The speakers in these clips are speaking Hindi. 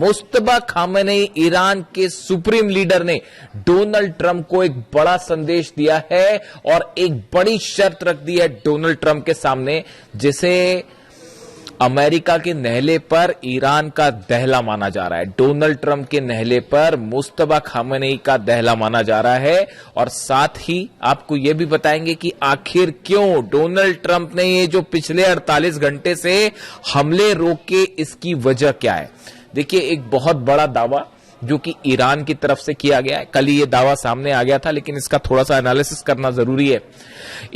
मुस्तबा खामेनेई ईरान के सुप्रीम लीडर ने डोनाल्ड ट्रंप को एक बड़ा संदेश दिया है और एक बड़ी शर्त रख दी है डोनाल्ड ट्रंप के सामने, जिसे अमेरिका के नहले पर ईरान का दहला माना जा रहा है। डोनाल्ड ट्रंप के नहले पर मुस्तबा खामेनेई का दहला माना जा रहा है और साथ ही आपको यह भी बताएंगे कि आखिर क्यों डोनाल्ड ट्रंप ने ये जो पिछले 48 घंटे से हमले रोके, इसकी वजह क्या है। देखिए, एक बहुत बड़ा दावा जो कि ईरान की तरफ से किया गया है, कल ही ये दावा सामने आ गया था, लेकिन इसका थोड़ा सा एनालिसिस करना जरूरी है।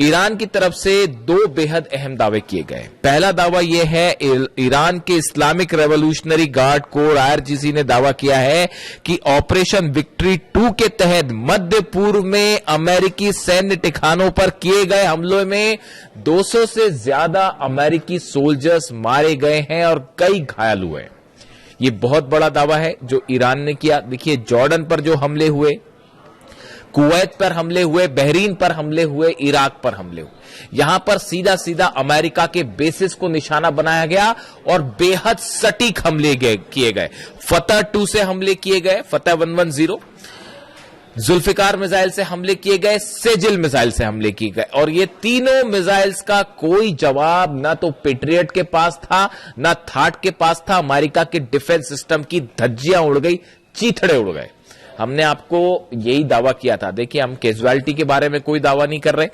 ईरान की तरफ से दो बेहद अहम दावे किए गए। पहला दावा यह है, ईरान के Islamic revolutionary guard core IRGC ने दावा किया है कि ऑपरेशन विक्ट्री 2 के तहत मध्य पूर्व में अमेरिकी सैन्य ठिकानों पर किए गए हमलों में 200 से ज्यादा अमेरिकी सोल्जर्स मारे गए हैं और कई घायल हुए हैं। ये बहुत बड़ा दावा है जो ईरान ने किया। देखिए, जॉर्डन पर जो हमले हुए, कुवैत पर हमले हुए, बहरीन पर हमले हुए, इराक पर हमले हुए, यहां पर सीधा सीधा अमेरिका के बेसिस को निशाना बनाया गया और बेहद सटीक हमले किए गए। फतह 2 से हमले किए गए, फतह 110, जुल्फिकार मिसाइल से हमले किए गए, सेजिल मिसाइल से हमले किए गए और ये तीनों मिसाइल्स का कोई जवाब ना तो पेट्रियट के पास था, ना थाट के पास था। अमेरिका के डिफेंस सिस्टम की धज्जियां उड़ गई, चीथड़े उड़ गए। हमने आपको यही दावा किया था। देखिए, हम कैजुअलिटी के बारे में कोई दावा नहीं कर रहे,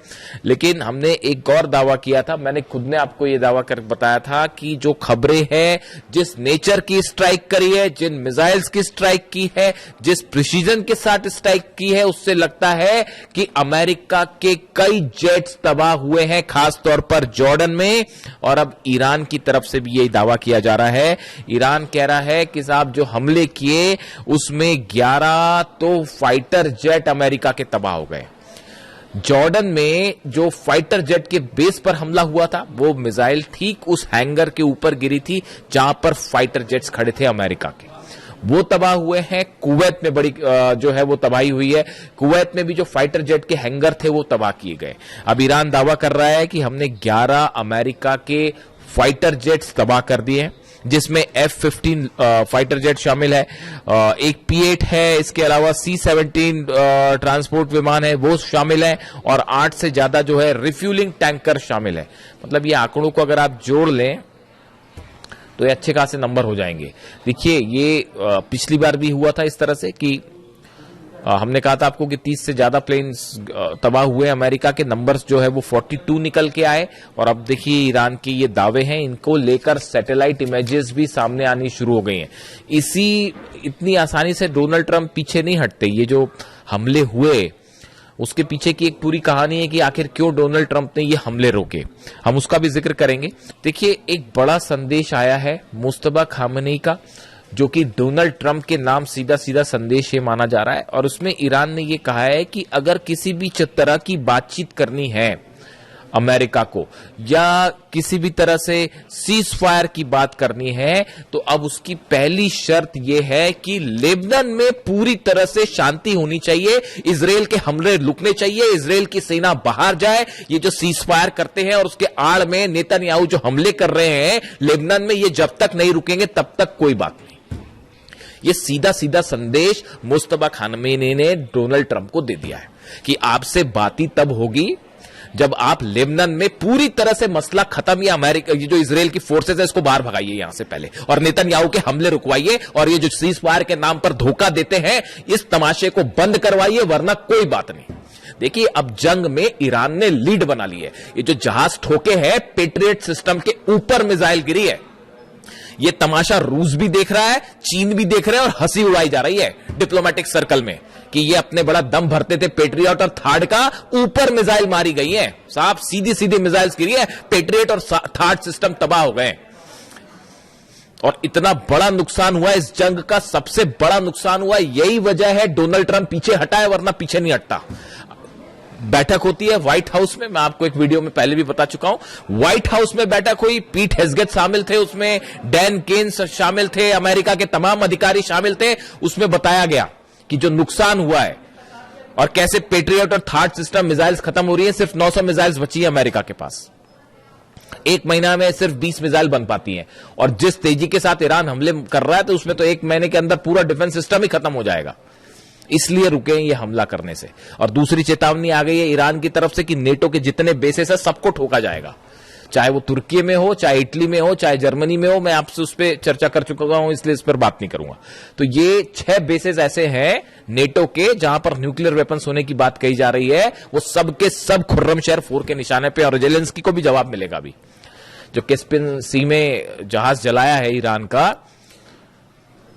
लेकिन हमने एक और दावा किया था। मैंने खुद ने आपको यह दावा कर बताया था कि जो खबरें हैं, जिस नेचर की स्ट्राइक करी है, जिन मिसाइल्स की स्ट्राइक की है, जिस प्रिसीजन के साथ स्ट्राइक की है, उससे लगता है कि अमेरिका के कई जेट्स तबाह हुए हैं, खासतौर पर जॉर्डन में। और अब ईरान की तरफ से भी यही दावा किया जा रहा है। ईरान कह रहा है कि साहब, जो हमले किए उसमें 11 तो फाइटर जेट अमेरिका के तबाह हो गए। जॉर्डन में जो फाइटर जेट के बेस पर हमला हुआ था, वो मिसाइल ठीक उस हैंगर के ऊपर गिरी थी जहां पर फाइटर जेट्स खड़े थे अमेरिका के, वो तबाह हुए हैं। कुवैत में बड़ी जो है वो तबाही हुई है। कुवैत में भी जो फाइटर जेट के हैंगर थे वो तबाह किए गए। अब ईरान दावा कर रहा है कि हमने 11 अमेरिका के फाइटर जेट्स तबाह कर दिए हैं, जिसमें F-15 फाइटर जेट शामिल है, एक P-8 है, इसके अलावा C-17 ट्रांसपोर्ट विमान है, वो शामिल है और 8 से ज्यादा जो है रिफ्यूलिंग टैंकर शामिल है। मतलब ये आंकड़ों को अगर आप जोड़ लें तो ये अच्छे खासे नंबर हो जाएंगे। देखिए, ये पिछली बार भी हुआ था इस तरह से कि हमने कहा था आपको कि 30 से ज्यादा प्लेन्स तबाह हुए। अमेरिका के नंबर्स जो है वो 42 निकल के आए और अब देखिए ईरान के ये दावे हैं, इनको लेकर सैटेलाइट इमेजेस भी सामने आनी शुरू हो गई हैं। इतनी आसानी से डोनाल्ड ट्रंप पीछे नहीं हटते। ये जो हमले हुए उसके पीछे की एक पूरी कहानी है कि आखिर क्यों डोनाल्ड ट्रंप ने ये हमले रोके, हम उसका भी जिक्र करेंगे। देखिए, एक बड़ा संदेश आया है मुस्तबा खामेनेई का, जो कि डोनाल्ड ट्रंप के नाम सीधा सीधा संदेश ये माना जा रहा है और उसमें ईरान ने ये कहा है कि अगर किसी भी तरह की बातचीत करनी है अमेरिका को या किसी भी तरह से सीज फायर की बात करनी है, तो अब उसकी पहली शर्त यह है कि लेबनान में पूरी तरह से शांति होनी चाहिए, इजराइल के हमले रुकने चाहिए, इजराइल की सेना बाहर जाए। ये जो सीज फायर करते हैं और उसके आड़ में नेतन्याहू जो हमले कर रहे हैं लेबनान में, ये जब तक नहीं रुकेंगे तब तक कोई बात नहीं। ये सीधा सीधा संदेश मुस्तबा खामेनेई ने डोनाल्ड ट्रंप को दे दिया है कि आपसे बात ही तब होगी जब आप लेबनान में पूरी तरह से मसला खत्म, या अमेरिका ये जो इजराइल की फोर्सेस है इसको बाहर भगाइए यहां से पहले और नेतन्याहू के हमले रुकवाइए और ये जो सीज फायर के नाम पर धोखा देते हैं इस तमाशे को बंद करवाइए, वरना कोई बात नहीं। देखिए, अब जंग में ईरान ने लीड बना ली है। ये जो जहाज ठोके हैं, पेट्रियट सिस्टम के ऊपर मिसाइल गिरी है, ये तमाशा रूस भी देख रहा है, चीन भी देख रहा है और हंसी उड़ाई जा रही है डिप्लोमेटिक सर्कल में कि ये अपने बड़ा दम भरते थे पेट्रियट और थार्ड का, ऊपर मिसाइल मारी गई है। साहब, सीधी सीधी मिसाइल्स गिरी है, पेट्रियट और थार्ड सिस्टम तबाह हो गए और इतना बड़ा नुकसान हुआ। इस जंग का सबसे बड़ा नुकसान हुआ, यही वजह है डोनाल्ड ट्रंप पीछे हटा है, वरना पीछे नहीं हटता। बैठक होती है व्हाइट हाउस में, मैं आपको एक वीडियो में पहले भी बता चुका हूं। व्हाइट हाउस में बैठक हुई, पीट हेग्सेट शामिल थे उसमें, डैन केन्स शामिल थे, अमेरिका के तमाम अधिकारी शामिल थे। उसमें बताया गया कि जो नुकसान हुआ है और कैसे पेट्रियट और थार्ड सिस्टम मिसाइल्स खत्म हो रही है, सिर्फ 900 मिसाइल्स बची है अमेरिका के पास। एक महीना में सिर्फ 20 मिसाइल बन पाती हैं, और जिस तेजी के साथ ईरान हमले कर रहा है तो उसमें तो एक महीने के अंदर पूरा डिफेंस सिस्टम ही खत्म हो जाएगा। इसलिए रुके ये हमला करने से। और दूसरी चेतावनी आ गई है ईरान की तरफ से कि नेटो के जितने बेसेस है सबको ठोका जाएगा, चाहे वो तुर्की में हो, चाहे इटली में हो, चाहे जर्मनी में हो। मैं आपसे उस पर चर्चा कर चुका हूं, इसलिए इस पर बात नहीं करूंगा। तो ये 6 बेसेस ऐसे हैं नेटो के जहां पर न्यूक्लियर वेपन्स होने की बात कही जा रही है, वो सबके सब खुर्रमशहर 4 के निशाने पे, और जेलेंस्की को भी जवाब मिलेगा। अभी जो कैस्पियन सी में जहाज जलाया है ईरान का,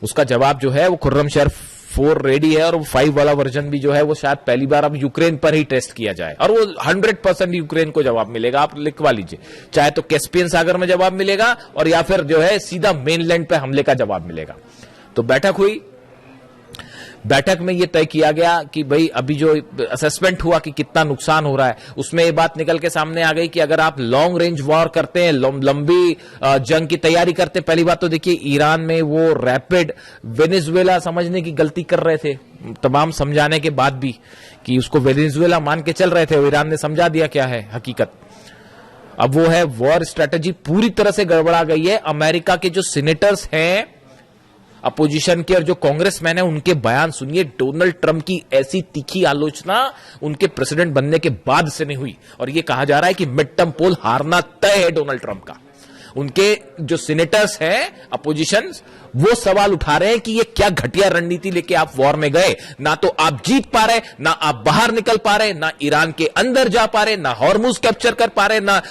उसका जवाब जो है वो खुर्रमशहर 4 रेडी है, और वो 5 वाला वर्जन भी जो है वो शायद पहली बार अब यूक्रेन पर ही टेस्ट किया जाए, और वो 100% यूक्रेन को जवाब मिलेगा। आप लिखवा लीजिए, चाहे तो कैस्पियन सागर में जवाब मिलेगा, और या फिर जो है सीधा मेनलैंड पे हमले का जवाब मिलेगा। तो बैठक हुई, बैठक में यह तय किया गया कि भाई अभी जो असेसमेंट हुआ कि कितना नुकसान हो रहा है, उसमें ये बात निकल के सामने आ गई कि अगर आप लॉन्ग रेंज वॉर करते हैं, लंबी जंग की तैयारी करते हैं, पहली बात तो देखिए ईरान में वो रैपिड वेनेजुएला समझने की गलती कर रहे थे, तमाम समझाने के बाद भी कि उसको वेनेजुएला मान के चल रहे थे, और ईरान ने समझा दिया क्या है हकीकत। अब वो है वॉर स्ट्रेटेजी पूरी तरह से गड़बड़ा गई है। अमेरिका के जो सीनेटर्स हैं अपोजिशन के और जो कांग्रेसमैन है, उनके बयान सुनिए। डोनाल्ड ट्रंप की ऐसी तीखी आलोचना उनके प्रेसिडेंट बनने के बाद से नहीं हुई, और यह कहा जा रहा है कि मिड टर्म पोल हारना तय है डोनाल्ड ट्रंप का। उनके जो सीनेटर्स हैं अपोजिशन, वो सवाल उठा रहे हैं कि ये क्या घटिया रणनीति लेके आप वॉर में गए। ना तो आप जीत पा रहे, ना आप बाहर निकल पा रहे, ना ईरान के अंदर जा पा रहे, ना हॉर्मुज कैप्चर कर पा रहे, ना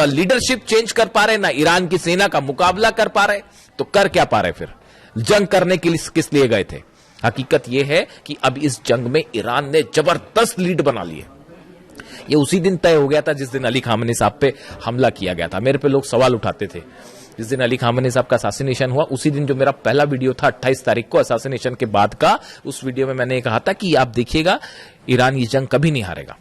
लीडरशिप चेंज कर पा रहे, ना ईरान की सेना का मुकाबला कर पा रहे। तो कर क्या पा रहे फिर? जंग करने के लिए किस लिए गए थे? हकीकत यह है कि अब इस जंग में ईरान ने जबरदस्त लीड बना ली है। ये उसी दिन तय हो गया था जिस दिन अली खामेनी साहब पे हमला किया गया था। मेरे पे लोग सवाल उठाते थे जिस दिन अली खामेनी साहब का असैसिनेशन हुआ, उसी दिन जो मेरा पहला वीडियो था 28 तारीख को असैसिनेशन के बाद का, उस वीडियो में मैंने कहा था कि आप देखिएगा ईरान ये जंग कभी नहीं हारेगा।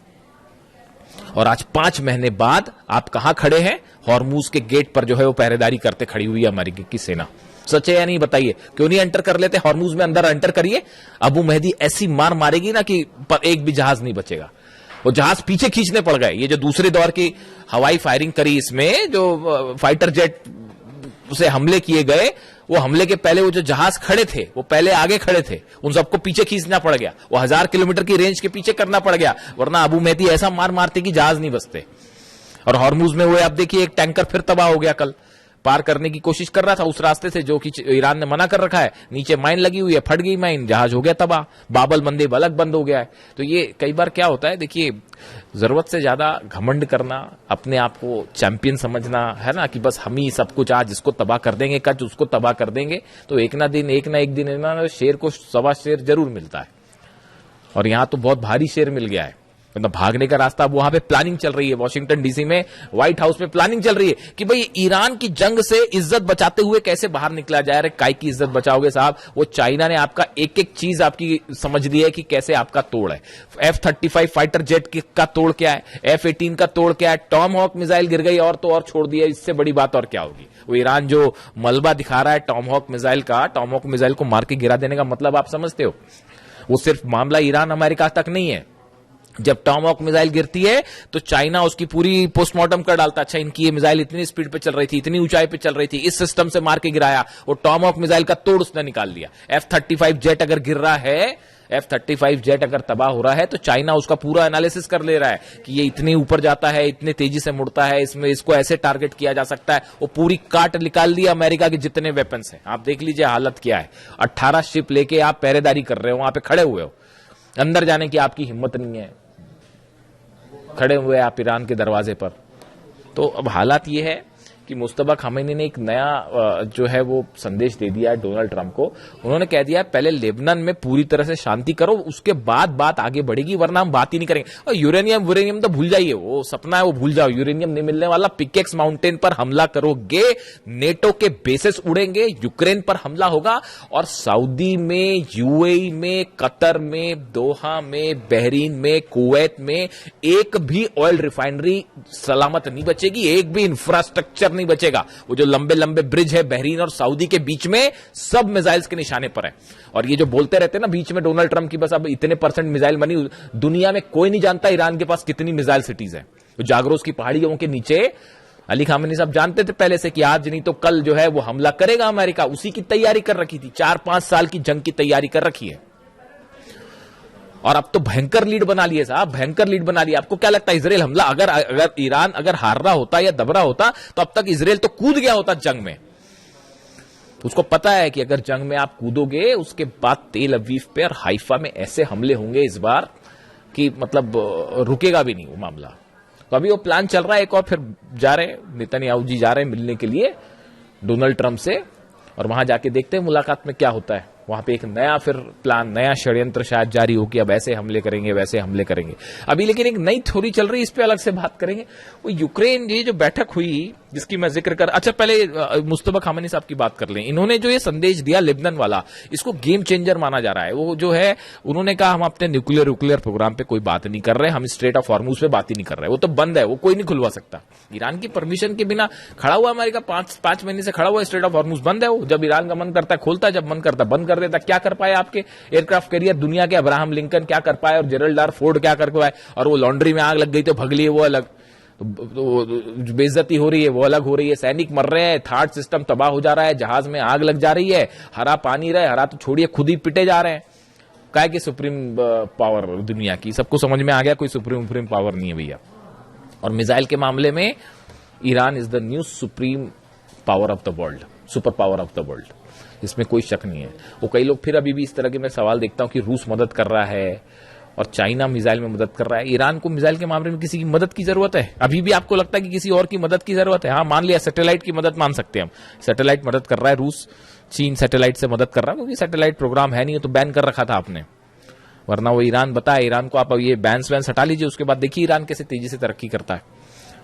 और आज 5 महीने बाद आप कहां खड़े हैं? हॉर्मुज के गेट पर जो है वो पहरेदारी करते खड़ी हुई है अमेरिका की सेना। सच है या नहीं बताइए? क्यों नहीं एंटर कर लेते हॉर्मुज में? अंदर एंटर करिए, अबू मेहदी ऐसी मार मारेगी ना कि पर एक भी जहाज नहीं बचेगा। वो जहाज पीछे खींचने पड़ गए। ये जो दूसरे दौर की हवाई फायरिंग करी, इसमें जो फाइटर जेट से हमले किए गए, वो हमले के पहले वो जो जहाज खड़े थे वो पहले आगे खड़े थे, उन सबको पीछे खींचना पड़ गया। वो 1000 किलोमीटर की रेंज के पीछे करना पड़ गया, वरना अबू मेहदी ऐसा मार मारते कि जहाज नहीं बचते। और हॉर्मुज में हुए, आप देखिए एक टैंकर फिर तबाह हो गया, कल पार करने की कोशिश कर रहा था उस रास्ते से जो कि ईरान ने मना कर रखा है। नीचे माइन लगी हुई है, फट गई माइन, जहाज हो गया तबाह, बाबल मंदेब अलग बंद हो गया है। तो ये कई बार क्या होता है, देखिए जरूरत से ज्यादा घमंड करना, अपने आप को चैंपियन समझना है ना, कि बस हम ही सब कुछ आज इसको तबाह कर देंगे, कल उसको तबाह कर देंगे, तो एक ना एक दिन शेर को सवा शेर जरूर मिलता है। और यहां तो बहुत भारी शेर मिल गया है, मतलब भागने का रास्ता। अब वहां पे प्लानिंग चल रही है, वॉशिंगटन डीसी में व्हाइट हाउस में प्लानिंग चल रही है कि भाई ईरान की जंग से इज्जत बचाते हुए कैसे बाहर निकला जाए। अरे काय की इज्जत बचाओगे साहब? वो चाइना ने आपका एक एक चीज आपकी समझ ली है कि कैसे आपका तोड़ है। F-35 फाइटर जेट का तोड़ क्या है, F-18 का तोड़ क्या है, टॉम हॉक मिसाइल गिर गई और तो और छोड़ दिया। इससे बड़ी बात और क्या होगी? वो ईरान जो मलबा दिखा रहा है टॉम हॉक मिसाइल का, टॉम हॉक मिसाइल को मार के गिरा देने का मतलब आप समझते हो? वो सिर्फ मामला ईरान अमेरिका तक नहीं है। जब टॉम हॉक मिसाइल गिरती है तो चाइना उसकी पूरी पोस्टमार्टम कर डालता। अच्छा, इनकी ये मिसाइल इतनी स्पीड पे चल रही थी, इतनी ऊंचाई पे चल रही थी, इस सिस्टम से मार के गिराया। वो टॉम हॉक मिसाइल का तोड़ उसने निकाल लिया। F-35 जेट अगर गिर रहा है, F-35 जेट अगर तबाह हो रहा है, तो चाइना उसका पूरा एनालिसिस कर ले रहा है कि ये इतने ऊपर जाता है, इतने तेजी से मुड़ता है, इसमें इसको ऐसे टारगेट किया जा सकता है। वो पूरी काट निकाल ली अमेरिका के जितने वेपन्स हैं। आप देख लीजिए हालत क्या है। 18 शिप लेके आप पहरेदारी कर रहे हो, वहां पे खड़े हुए हो, अंदर जाने की आपकी हिम्मत नहीं है, खड़े हुए आप ईरान के दरवाजे पर। तो अब हालात ये है कि मुस्तफा खामेनी ने एक नया जो है वो संदेश दे दिया है डोनाल्ड ट्रंप को। उन्होंने कह दिया है पहले लेबनान में पूरी तरह से शांति करो, उसके बाद बात आगे बढ़ेगी, वरना हम बात ही नहीं करेंगे। और यूरेनियम तो भूल जाइए, वो सपना है, वो भूल जाओ, यूरेनियम नहीं मिलने वाला। पिकेक्स माउंटेन पर हमला करोगे, नेटो के बेसेस उड़ेंगे, यूक्रेन पर हमला होगा, और सऊदी में, यूएई में, कतर में, दोहा में, बहरीन में, कुवैत में एक भी ऑयल रिफाइनरी सलामत नहीं बचेगी, एक भी इंफ्रास्ट्रक्चर नहीं बचेगा। वो जो लंबे लंबे ब्रिज है बहरीन और सऊदी के बीच में, सब मिसाइल्स के निशाने पर है। और ये जो बोलते रहते हैं ना बीच में डोनाल्ड ट्रंप की बस अब इतने % मिसाइल बनी, दुनिया में कोई नहीं जानता ईरान के पास कितनी मिसाइल सिटीज है। जागरोस की पहाड़ियों के नीचे अली खामेनी साहब जानते थे पहले से कि आज नहीं तो कल जो है वो हमला करेगा अमेरिका, उसी की तैयारी कर रखी थी, 4-5 साल की जंग की तैयारी कर रखी है। और अब तो भयंकर लीड बना लिए साहब, भयंकर लीड बना लिया। आपको क्या लगता है इजराइल हमला अगर ईरान अगर हार रहा होता या दब रहा होता तो अब तक इजराइल तो कूद गया होता जंग में। उसको पता है कि अगर जंग में आप कूदोगे उसके बाद तेल अवीव पे और हाइफा में ऐसे हमले होंगे इस बार कि मतलब रुकेगा भी नहीं वो मामला। तो अभी वो प्लान चल रहा है, एक और फिर जा रहे हैं नेतन्याहू जी जा रहे हैं मिलने के लिए डोनाल्ड ट्रंप से, और वहां जाके देखते हैं मुलाकात में क्या होता है। वहां पे एक नया फिर प्लान, नया षड्यंत्र शायद जारी हो कि अब ऐसे हमले करेंगे वैसे हमले करेंगे। अभी लेकिन एक नई थ्योरी चल रही है, इस पे अलग से बात करेंगे। वो यूक्रेन ये जो बैठक हुई जिसकी मैं जिक्र कर, अच्छा पहले मुस्तफा खामेनी साहब की बात कर लें। इन्होंने जो ये संदेश दिया लेबनान वाला, इसको गेम चेंजर माना जा रहा है। वो जो है उन्होंने कहा हम अपने न्यूक्लियर प्रोग्राम पे कोई बात नहीं कर रहे, हम स्ट्रेट ऑफ हॉर्मुज पे बात ही नहीं कर रहे, वो तो बंद है, वो कोई नहीं खुलवा सकता। ईरान की परमिशन के बिना खड़ा हुआ अमेरिका, 5 महीने से खड़ा हुआ, स्ट्रेट ऑफ हॉर्मुज बंद है। वो जब ईरान का मन करता है खोलता है, जब मन करता है बंद कर देता। क्या कर पाए आपके एयरक्राफ्ट कैरियर दुनिया के? अब्राहम लिंकन क्या कर पाए और जेरल्ड आर फोर्ड क्या कर पाए? और वो लॉन्ड्री में आग लग गई तो भग लिए, वो अलग। तो बेइज्जती हो रही है वो अलग हो रही है, सैनिक मर रहे हैं, थार्ड सिस्टम तबाह हो जा रहा है, जहाज में आग लग जा रही है, हरा पानी रहे, हरा तो छोड़िए खुद ही पिटे जा रहे हैं। काय की सुप्रीम पावर दुनिया की, सबको समझ में आ गया कोई सुप्रीम पावर नहीं है भैया। और मिसाइल के मामले में Iran is the new supreme power of the world, super power of the world, इसमें कोई शक नहीं है। वो कई लोग फिर अभी भी इस तरह के मैं सवाल देखता हूं कि रूस मदद कर रहा है और चाइना मिसाइल में मदद कर रहा है। ईरान को मिसाइल के मामले में किसी की मदद की जरूरत है? अभी भी आपको लगता है कि किसी और की मदद की जरूरत है? हाँ मान लिया सैटेलाइट की मदद मान सकते हैं हम, सैटेलाइट मदद कर रहा है रूस, चीन सैटेलाइट से मदद कर रहा है, क्योंकि सैटेलाइट प्रोग्राम है नहीं तो बैन कर रखा था आपने, वरना वो ईरान बताया ईरान को आप ये बैन्स वैन हटा लीजिए, उसके बाद देखिए ईरान कैसे तेजी से तरक्की करता है।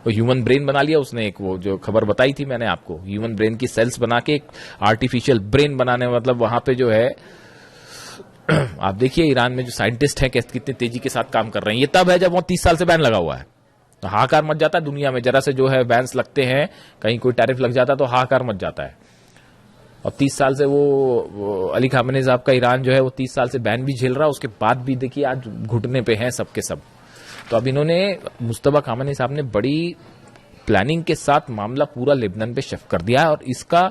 वो ह्यूमन ब्रेन बना लिया उसने, एक वो जो खबर बताई थी मैंने आपको, ह्यूमन ब्रेन की सेल्स बना के एक आर्टिफिशियल ब्रेन बनाने, मतलब वहां पे जो है आप देखिए ईरान में जो साइंटिस्ट हैं कितनी तेजी के साथ काम कर रहे हैं। ये तब है जब वो 30 साल से बैन लगा हुआ है, तो हाहाकार मच जाता है दुनिया में। जरा से जो है बैन्स लगते हैं, कहीं कोई टैरिफ लग जाता है तो हाहाकार मच जाता है। और 30 साल से वो अली खामेनी साहब का ईरान जो है वो 30 साल से बैन भी झेल रहा है, उसके बाद भी देखिए आज घुटने पे हैं सबके सब। तो अब इन्होंने मुस्तफा खामेनी साहब ने बड़ी प्लानिंग के साथ मामला पूरा लेबनान पे शिफ्ट कर दिया है, और इसका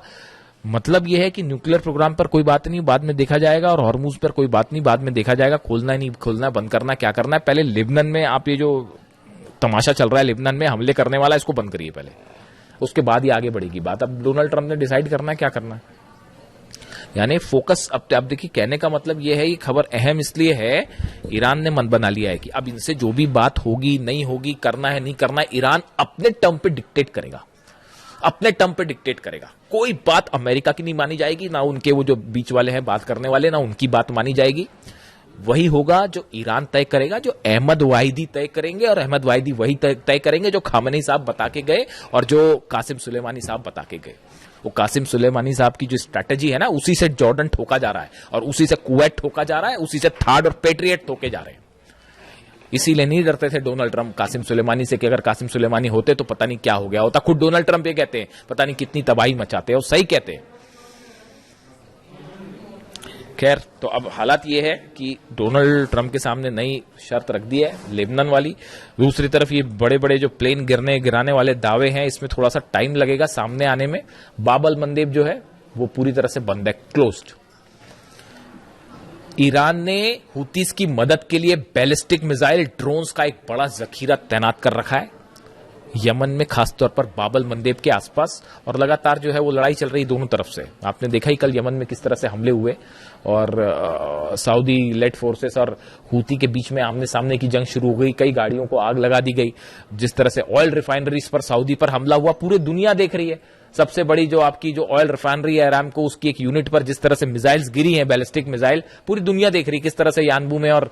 मतलब यह है कि न्यूक्लियर प्रोग्राम पर कोई बात नहीं, बाद में देखा जाएगा, और हॉर्मुज पर कोई बात नहीं, बाद में देखा जाएगा, खोलना नहीं खोलना, बंद करना क्या करना है। पहले लेबनान में आप ये जो तमाशा चल रहा है लेबनान में हमले करने वाला, इसको बंद करिए पहले, उसके बाद ही आगे बढ़ेगी बात। अब डोनाल्ड ट्रंप ने डिसाइड करना है क्या करना है, यानी फोकस। अब देखिए कहने का मतलब यह है, ये खबर अहम इसलिए है, ईरान ने मन बना लिया है कि अब इनसे जो भी बात होगी नहीं होगी, करना है नहीं करना है, ईरान अपने टर्म पे डिक्टेट करेगा, अपने टर्म पे डिक्टेट करेगा। कोई बात अमेरिका की नहीं मानी जाएगी, ना उनके वो जो बीच वाले हैं बात करने वाले, ना उनकी बात मानी जाएगी। वही होगा जो ईरान तय करेगा, जो अहमद वाहिदी तय करेंगे, और अहमद वाहिदी वही तय करेंगे जो खामेनी साहब बता के गए और जो कासिम सुलेमानी साहब बता के गए। वो कासिम सुलेमानी साहब की जो स्ट्रैटेजी है ना, उसी से जॉर्डन ठोका जा रहा है, और उसी से कुवैत ठोका जा रहा है, उसी से थार्ड और पेट्रियट ठोके जा रहे हैं। इसीलिए नहीं डरते थे डोनाल्ड ट्रंप कासिम सुलेमानी से कि अगर कासिम सुलेमानी होते तो पता नहीं क्या हो गया होता। खुद डोनाल्ड ट्रंप ये कहते हैं पता नहीं कितनी तबाही मचाते हैं, और सही कहते हैं। खैर, तो अब हालात ये है कि डोनाल्ड ट्रंप के सामने नई शर्त रख दी है लेबनान वाली। दूसरी तरफ ये बड़े बड़े जो प्लेन गिराने वाले दावे हैं, इसमें थोड़ा सा टाइम लगेगा सामने आने में। बाबल मंदेब जो है वो पूरी तरह से बंद है, क्लोज्ड। ईरान ने हुतीस की मदद के लिए बैलिस्टिक मिसाइल ड्रोन्स का एक बड़ा जखीरा तैनात कर रखा है यमन में, खासतौर पर बाबल मंदेब के आसपास, और लगातार जो है वो लड़ाई चल रही दोनों तरफ से। आपने देखा ही कल यमन में किस तरह से हमले हुए, और सऊदी लेड फोर्सेस और हूती के बीच में आमने सामने की जंग शुरू हो गई। कई गाड़ियों को आग लगा दी गई। जिस तरह से ऑयल रिफाइनरीज पर सऊदी पर हमला हुआ, पूरी दुनिया देख रही है। सबसे बड़ी जो आपकी जो ऑयल रिफाइनरी है अरामको, उसकी एक यूनिट पर जिस तरह से मिसाइल्स गिरी हैं, बैलिस्टिक मिसाइल, पूरी दुनिया देख रही है किस तरह से यानबू में और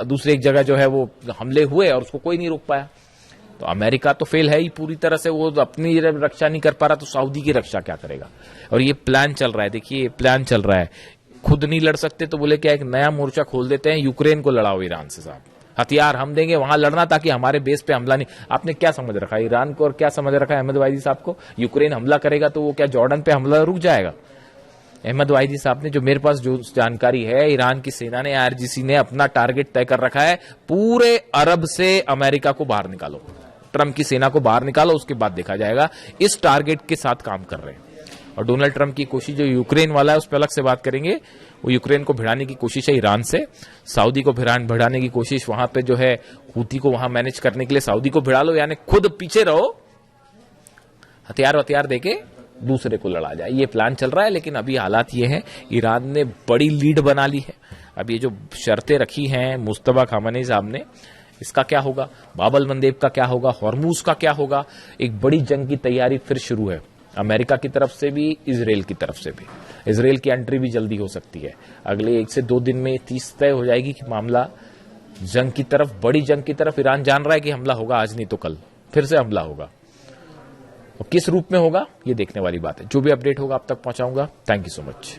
दूसरी एक जगह जो है वो हमले हुए, और उसको कोई नहीं रोक पाया। तो अमेरिका तो फेल है ही पूरी तरह से, वो अपनी रक्षा नहीं कर पा रहा, तो सऊदी की रक्षा क्या करेगा। और ये प्लान चल रहा है, देखिए ये प्लान चल रहा है। खुद नहीं लड़ सकते तो बोले क्या एक नया मोर्चा खोल देते हैं, यूक्रेन को लड़ाओ ईरान से साहब, हथियार हम देंगे वहां लड़ना, ताकि हमारे बेस पे हमला नहीं। आपने क्या समझ रखा है ईरान को, और क्या समझ रखा है अहमद वाहिदी साहब को? यूक्रेन हमला करेगा तो वो क्या जॉर्डन पे हमला रुक जाएगा? अहमद वाहिदी साहब ने, जो मेरे पास जो जानकारी है, ईरान की सेना ने, IRGC ने अपना टारगेट तय कर रखा है, पूरे अरब से अमेरिका को बाहर निकालो, ट्रम्प की सेना को बाहर निकालो, उसके बाद देखा जाएगा। इस टारगेट के साथ काम कर रहे हैं। और डोनाल्ड ट्रंप की कोशिश जो यूक्रेन वाला है उस पर अलग से बात करेंगे। वो यूक्रेन को भिड़ाने की कोशिश है ईरान से, सऊदी को भिड़ाने की कोशिश वहां पे जो है हूती को वहां मैनेज करने के लिए सऊदी को भिड़ा लो, यानी खुद पीछे रहो, हथियार देके दूसरे को लड़ा जाए, ये प्लान चल रहा है। लेकिन अभी हालात ये है, ईरान ने बड़ी लीड बना ली है। अब ये जो शर्तें रखी हैं मुस्तफा खामनेई साहब ने, इसका क्या होगा, बाबल मंदेब का क्या होगा, हॉर्मूज का क्या होगा, एक बड़ी जंग की तैयारी फिर शुरू है अमेरिका की तरफ से भी, इजराइल की तरफ से भी। इजराइल की एंट्री भी जल्दी हो सकती है, अगले 1 से 2 दिन में 30 तय हो जाएगी कि मामला जंग की तरफ, बड़ी जंग की तरफ। ईरान जान रहा है कि हमला होगा, आज नहीं तो कल फिर से हमला होगा, और किस रूप में होगा ये देखने वाली बात है। जो भी अपडेट होगा आप तक पहुंचाऊंगा। Thank you so much.